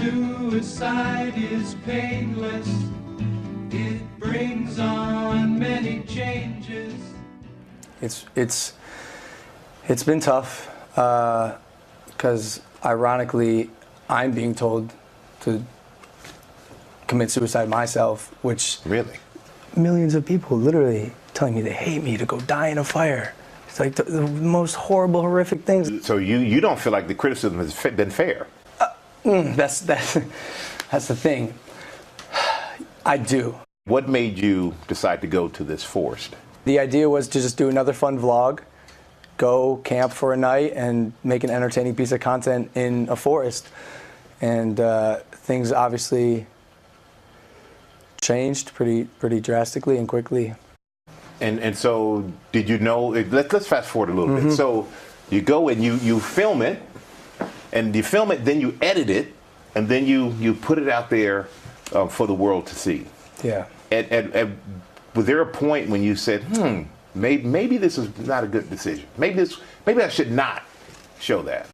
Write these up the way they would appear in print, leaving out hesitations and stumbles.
Suicide is painless. It brings on many changes. It's been tough because ironically I'm being told to commit suicide myself, which really millions of people literally telling me they hate me, to go die in a fire. It's like the most horrible, horrific things. So you don't feel like the criticism has been fair? That's the thing. I do. What made you decide to go to this forest? The idea was to just do another fun vlog, go camp for a night, and make an entertaining piece of content in a forest. And things obviously changed pretty drastically and quickly. And so, did you know? Let's fast forward a little bit. So, you go and you film it, and you film it, then you edit it, and then you put it out there for the world to see. Yeah. And was there a point when you said, maybe this is not a good decision? Maybe I should not show that.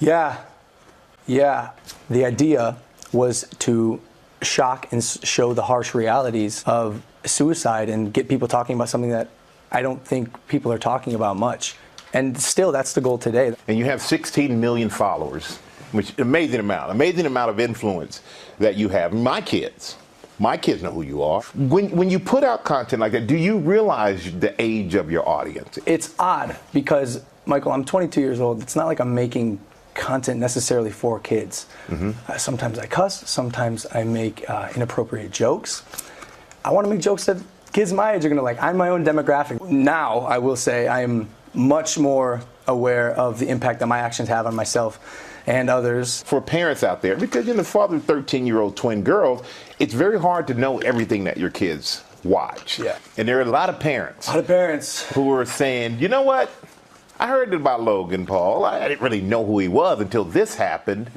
Yeah. The idea was to shock and show the harsh realities of suicide and get people talking about something that I don't think people are talking about much. And still, that's the goal today. And you have 16 million followers, which amazing amount of influence that you have. My kids know who you are. When you put out content like that, do you realize the age of your audience? It's odd because, Michael, I'm 22 years old. It's not like I'm making content necessarily for kids. Sometimes I cuss, sometimes I make inappropriate jokes. I want to make jokes that kids my age are going to like. I'm my own demographic. Now, I will say I am much more aware of the impact that my actions have on myself and others. For parents out there, because you're the father of 13-year-old twin girls, it's very hard to know everything that your kids watch. Yeah. And there are a lot of parents who are saying, you know what? I heard about Logan Paul. I didn't really know who he was until this happened.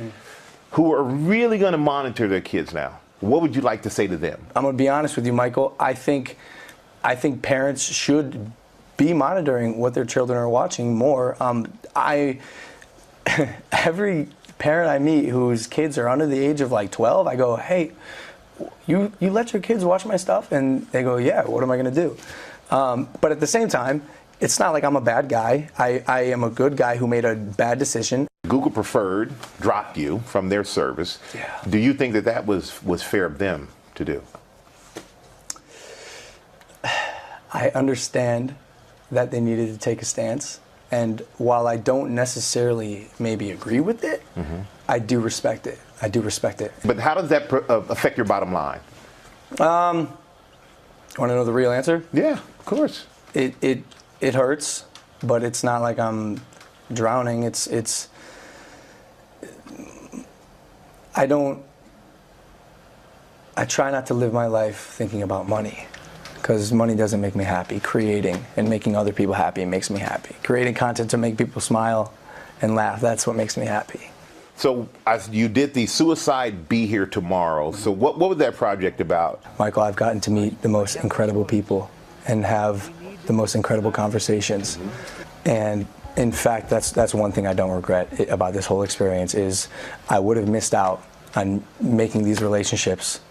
Who are really going to monitor their kids now. What would you like to say to them? I'm going to be honest with you, Michael. I think parents should be monitoring what their children are watching more. Every parent I meet whose kids are under the age of like 12, I go, hey, you let your kids watch my stuff? And they go, yeah, what am I going to do? But at the same time, it's not like I'm a bad guy. I am a good guy who made a bad decision. Google Preferred dropped you from their service. Yeah. Do you think that was fair of them to do? I understand that they needed to take a stance. And while I don't necessarily maybe agree with it, I do respect it. But how does that affect your bottom line? Want to know the real answer? Yeah, of course. It hurts, but it's not like I'm drowning. I try not to live my life thinking about money, because money doesn't make me happy. Creating and making other people happy makes me happy. Creating content to make people smile and laugh, that's what makes me happy. So you did the Suicide Be Here Tomorrow. So what was that project about? Michael, I've gotten to meet the most incredible people and have the most incredible conversations. And in fact, that's one thing I don't regret about this whole experience is I would have missed out on making these relationships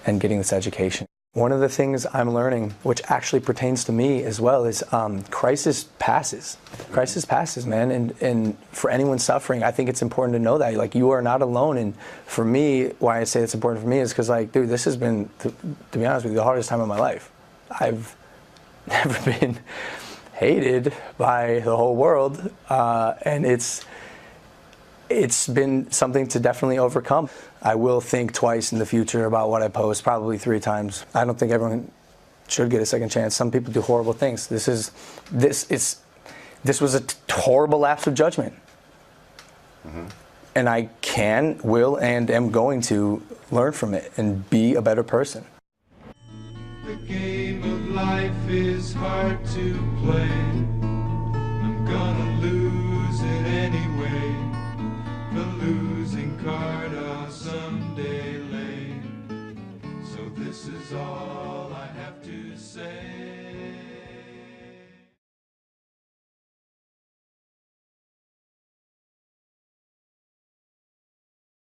and getting this education. One of the things I'm learning, which actually pertains to me as well, is crisis passes. Crisis passes, man. And for anyone suffering, I think it's important to know that. Like, you are not alone. And for me, why I say it's important for me is because, like, dude, this has been, to be honest with you, the hardest time of my life. I've never been hated by the whole world. And it's been something to definitely overcome. I will think twice in the future about what I post, probably 3 times. I don't think everyone should get a second chance. Some people do horrible things. This was a horrible lapse of judgment. And I will, and am going to learn from it and be a better person. The game of life is hard to play. I'm gonna lose.